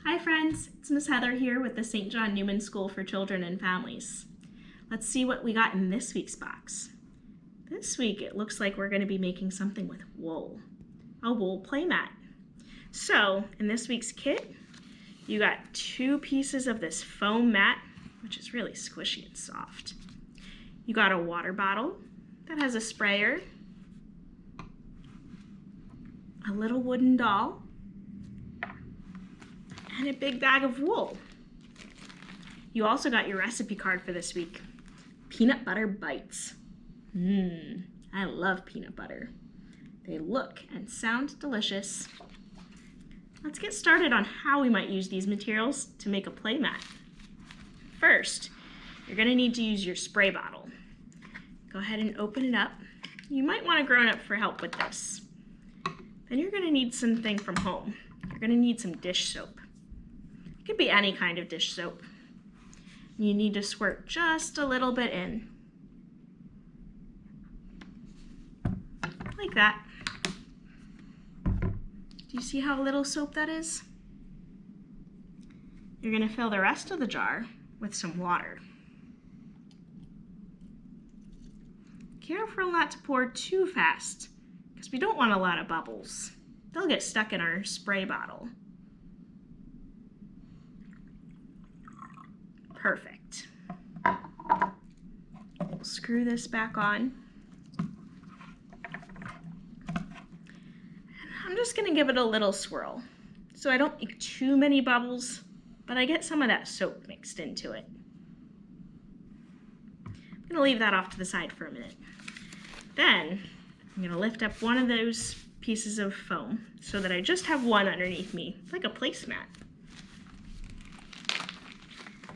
Hi friends, it's Miss Heather here with the St. John Newman School for Children and Families. Let's see what we got in this week's box. This week it looks like we're going to be making something with wool, a wool playmat. So in this week's kit, you got 2 pieces of this foam mat, which is really squishy and soft. You got a water bottle that has a sprayer, a little wooden doll, and a big bag of wool. You also got your recipe card for this week, peanut butter bites. I love peanut butter. They look and sound delicious. Let's get started on how we might use these materials to make a playmat. First, you're going to need to use your spray bottle. Go ahead and open it up. You might want a grown-up for help with this. Then you're going to need something from home. You're going to need some dish soap. It could be any kind of dish soap. You need to squirt just a little bit in. Like that. Do you see how little soap that is? You're going to fill the rest of the jar with some water. Careful not to pour too fast, because we don't want a lot of bubbles. They'll get stuck in our spray bottle. Perfect. We'll screw this back on. I'm just going to give it a little swirl so I don't make too many bubbles, but I get some of that soap mixed into it. I'm going to leave that off to the side for a minute. Then I'm going to lift up one of those pieces of foam so that I just have one underneath me, like a placemat.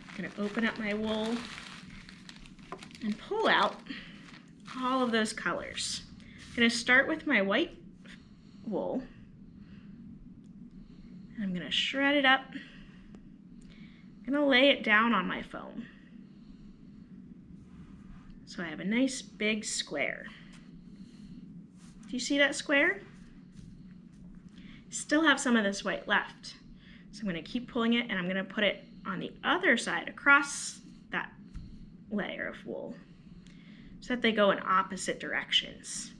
I'm going to open up my wool and pull out all of those colors. I'm going to start with my white wool. And I'm going to shred it up. I'm going to lay it down on my foam. So I have a nice big square. Do you see that square? Still have some of this white left. So I'm going to keep pulling it and I'm going to put it on the other side across that layer of wool so that they go in opposite directions.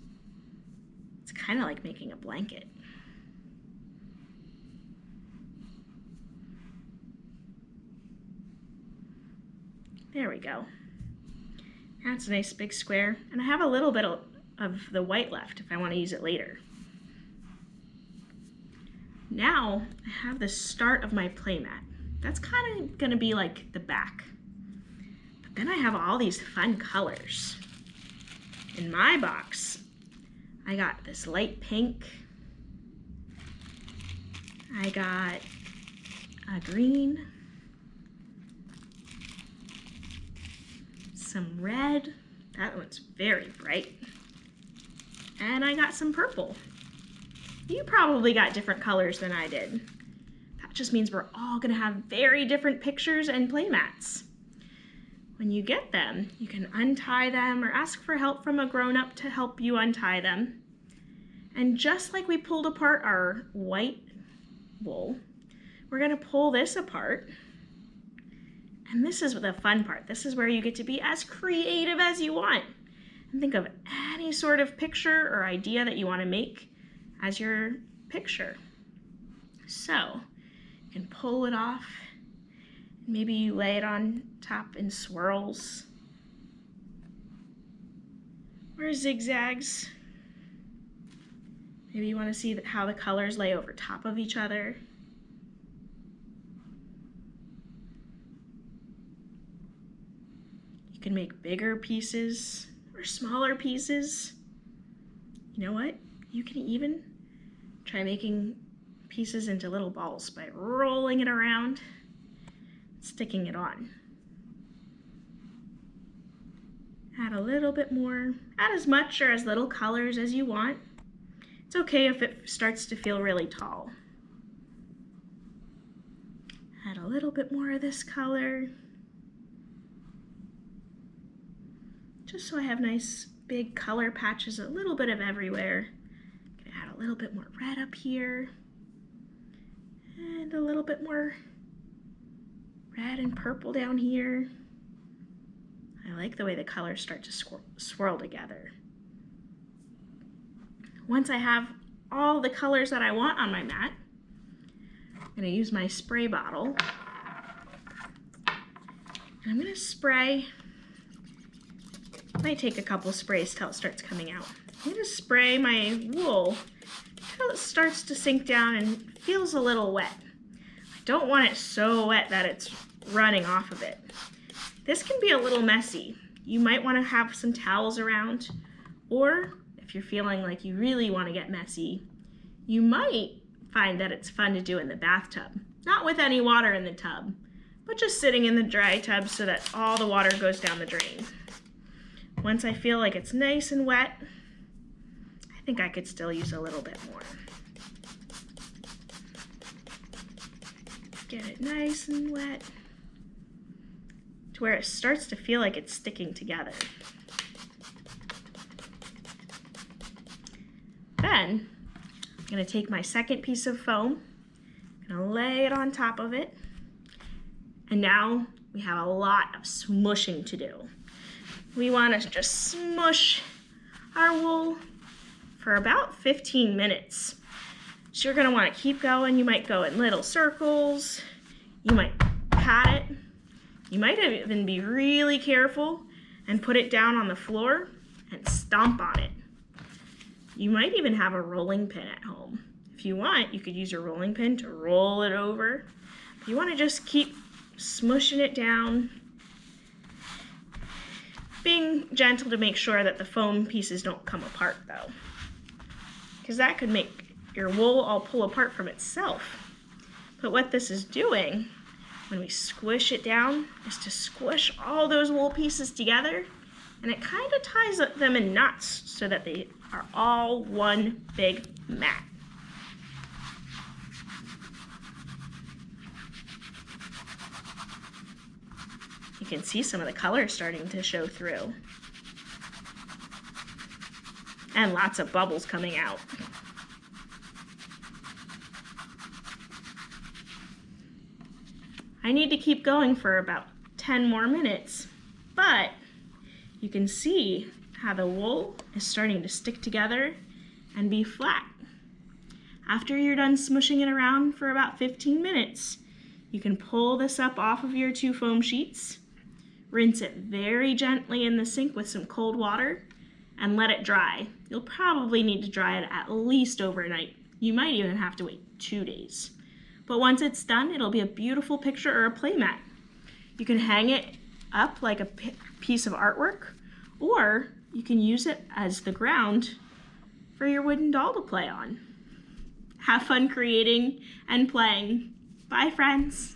It's kind of like making a blanket. There we go. That's a nice big square, and I have a little bit of the white left if I want to use it later. Now I have the start of my playmat. That's kind of going to be like the back. But then I have all these fun colors. In my box, I got this light pink. I got a green. Some red. That one's very bright. And I got some purple. You probably got different colors than I did. That just means we're all going to have very different pictures and playmats. When you get them, you can untie them or ask for help from a grown-up to help you untie them. And just like we pulled apart our white wool, we're going to pull this apart. And this is the fun part. This is where you get to be as creative as you want. And think of any sort of picture or idea that you want to make as your picture. So you can pull it off. Maybe you lay it on top in swirls or zigzags. Maybe you want to see how the colors lay over top of each other. You can make bigger pieces or smaller pieces. You know what? You can even try making pieces into little balls by rolling it around, sticking it on. Add a little bit more, add as much or as little colors as you want. It's okay if it starts to feel really tall. Add a little bit more of this color. Just so I have nice big color patches, a little bit of everywhere. I'm gonna add a little bit more red up here. And a little bit more red and purple down here. I like the way the colors start to swirl together. Once I have all the colors that I want on my mat, I'm going to use my spray bottle. And I'm going to spray. Might take a couple sprays till it starts coming out. I'm going to spray my wool until it starts to sink down and feels a little wet. I don't want it so wet that it's running off of it. This can be a little messy. You might want to have some towels around, or if you're feeling like you really want to get messy, you might find that it's fun to do in the bathtub. Not with any water in the tub, but just sitting in the dry tub so that all the water goes down the drain. Once I feel like it's nice and wet, I think I could still use a little bit more. Get it nice and wet to where it starts to feel like it's sticking together. Then I'm going to take my second piece of foam, I'm going to lay it on top of it, and now we have a lot of smushing to do. We want to just smush our wool for about 15 minutes. So you're going to want to keep going. You might go in little circles. You might pat it. You might even be really careful and put it down on the floor and stomp on it. You might even have a rolling pin at home. If you want, you could use your rolling pin to roll it over. If you want to just keep smushing it down, being gentle to make sure that the foam pieces don't come apart though, because that could make your wool all pull apart from itself. But what this is doing when we squish it down is to squish all those wool pieces together, and it kind of ties them in knots so that they are all one big mat. You can see some of the colors starting to show through. And lots of bubbles coming out. I need to keep going for about 10 more minutes, but you can see how the wool is starting to stick together and be flat. After you're done smushing it around for about 15 minutes, you can pull this up off of your 2 foam sheets, rinse it very gently in the sink with some cold water, and let it dry. You'll probably need to dry it at least overnight. You might even have to wait 2 days. But once it's done, it'll be a beautiful picture or a playmat. You can hang it up like a piece of artwork, or you can use it as the ground for your wooden doll to play on. Have fun creating and playing. Bye, friends.